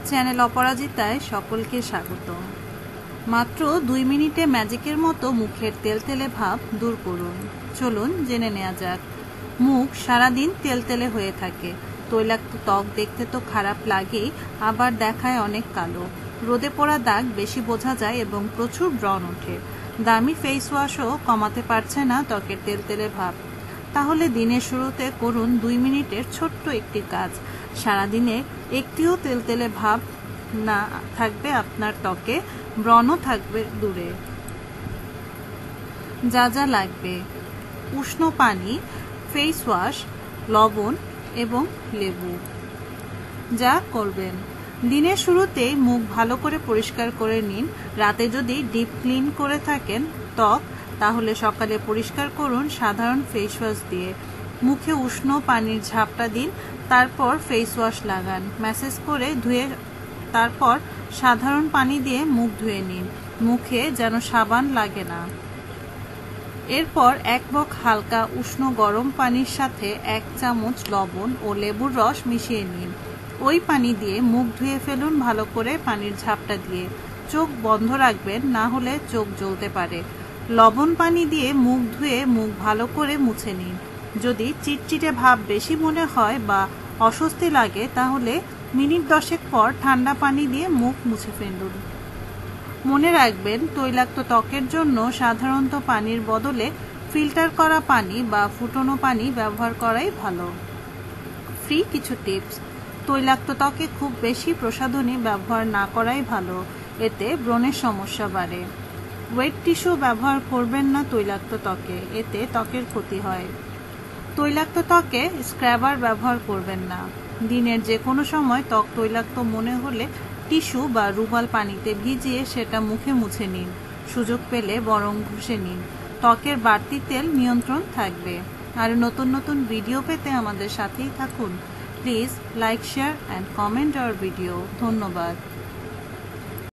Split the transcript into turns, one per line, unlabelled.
Channel অপরাজিতায় সকলকে স্বাগত। মাত্র 2 মিনিটে ম্যাজিকের মতো মুখের তেলতেলে ভাব দূর করুন। চলুন জেনে নেওয়া যাক। মুখ সারাদিন তেলতেলে হয়ে থাকে, তৈলাক্ত ত্বক দেখতে তো খারাপ লাগেই, আবার দেখায় অনেক কালো। রোদে পোড়া দাগ বেশি বোঝা যায় এবং প্রচুর ব্রণ ওঠে। দামি ফেস ওয়াশও কমাতে পারছে না ত্বকের তেলতেলে ভাব। তাহলে দিনের শুরুতে করুন 2 মিনিটের ছোট্ট একটি কাজ। সারাদিনে একটিও তেলতেলে ভাব না থাকবে আপনার ত্বকে, ব্রণও থাকবে দূরে। যা যা লাগবে: উষ্ণ পানি, ফেস ওয়াশ, লবণ এবং লেবু। যা করবেন: দিনের শুরুতেই মুখ ভালো করে পরিষ্কার করে নিন। রাতে যদি ডিপ ক্লিন করে থাকেন ত্বক, তাহলে সকালে পরিষ্কার করুন সাধারণ ফেস ওয়াশ দিয়ে। মুখে উষ্ণ পানির ঝাপটা দিন, তারপর ফেস ওয়াশ লাগান। ম্যাসেজ করে ধুয়ে তারপর সাধারণ পানি দিয়ে মুখ ধুয়ে নিন। মুখে যেন সাবান লাগে না। এরপর 1 মগ হালকা উষ্ণ গরম পানির সাথে 1 চামচ লবণ ও লেবুর রস মিশিয়ে নিন। ওই পানি দিয়ে মুখ ধুয়ে ফেলুন ভালো করে পানির ঝাপটা দিয়ে। চোখ বন্ধ রাখবেন, না হলে চোখ জ্বলতে পারে। লবণ পানি দিয়ে মুখ ধুয়ে মুখ ভালো করে মুছে নিন। যদি চিটচিটে ভাব বেশি মনে হয় বা অস্বস্তি লাগে, তাহলে মিনিট 10 পর ঠান্ডা পানি দিয়ে মুখ মুছে ফেলুন। মনে রাখবেন, তৈলাক্ত ত্বকের জন্য সাধারণত পানির বদলে ফিল্টার করা পানি বা ফুটানো পানি ব্যবহার করাই ভালো। ফ্রি কিছু টিপস: তৈলাক্ত ত্বকে খুব বেশি প্রসাধনী ব্যবহার না করাই ভালো, এতে ব্রণের সমস্যা বাড়ে। ওয়েট টিস্যু ব্যবহার করবেন না তৈলাক্ত ত্বকে, এতে ত্বকের ক্ষতি হয়। তৈলাক্ত ত্বকে স্ক্রাবার ব্যবহার করবেন না। দিনের যে কোনো সময় ত্বক তৈলাক্ত মনে হলে টিস্যু বা রুমাল পানিতে ভিজিয়ে সেটা মুখে মুছে নিন। সুযোগ পেলে বরং ঘষে নিন। ত্বকের বাড়তি তেল নিয়ন্ত্রণ থাকবে। আর নতুন নতুন ভিডিও পেতে আমাদের সাথেই থাকুন। Please like, share and comment hour video. ধন্যবাদ।